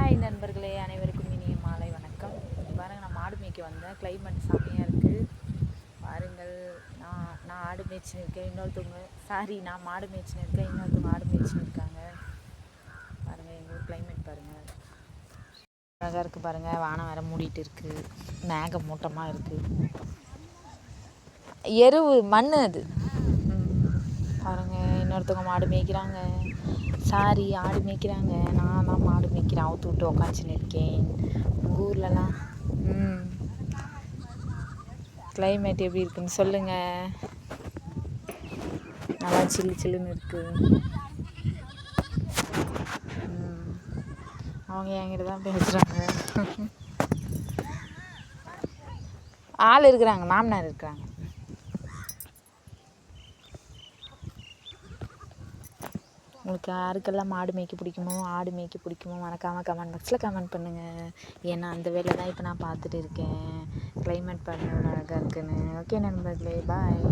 Hi நண்பர்களே, அனைவருக்கும் இனிய மாலை வணக்கம். பாருங்கள், நான் மாடு மேய்க்க வந்தேன். கிளைமேட் செம்மையாக இருக்குது பாருங்கள். நான் ஆடு மேய்ச்சின்னு இருக்கேன், நான் மாடு மேய்ச்சின்னு இருக்கேன், இன்னொருத்தவங்க ஆடு மேய்ச்சின்னு இருக்காங்க. பாருங்கள், எங்கள் ஊர் கிளைமேட் பாருங்கள், அழகாக இருக்குது பாருங்கள். வானம் வேறு மூடிட்டு இருக்குது, மேக மூட்டமாக இருக்குது. எருவு மண் அது பாருங்கள். இன்னொருத்தவங்க மாடு மேய்க்கிறாங்க, ஆடு மேய்க்கிறாங்க. நான் தான் மாடு மேய்க்கிறேன், அவுத்து விட்டு உக்காந்துச்சின்னு இருக்கேன். உங்கள் ஊர்லலாம் கிளைமேட் எப்படி இருக்குன்னு சொல்லுங்கள். நல்லா சில்லுன்னு இருக்குது. அவங்க என்கிட்ட தான் பேசுகிறாங்க. ஆள் இருக்கிறாங்க, மாமனார் இருக்கிறாங்க. உங்களுக்கு யாருக்கெல்லாம் மாடு மேய்க்க பிடிக்குமோ, ஆடு மேய்க்க பிடிக்குமோ, மறக்காமல் கமெண்ட் பாக்ஸில் கமெண்ட் பண்ணுங்கள். ஏன்னா அந்த வேலை தான் இப்போ நான் பார்த்துட்டு இருக்கேன். கிளைமேட் பாருங்கள் அழகாக இருக்குன்னு. ஓகே நண்பர்களே, பாய்.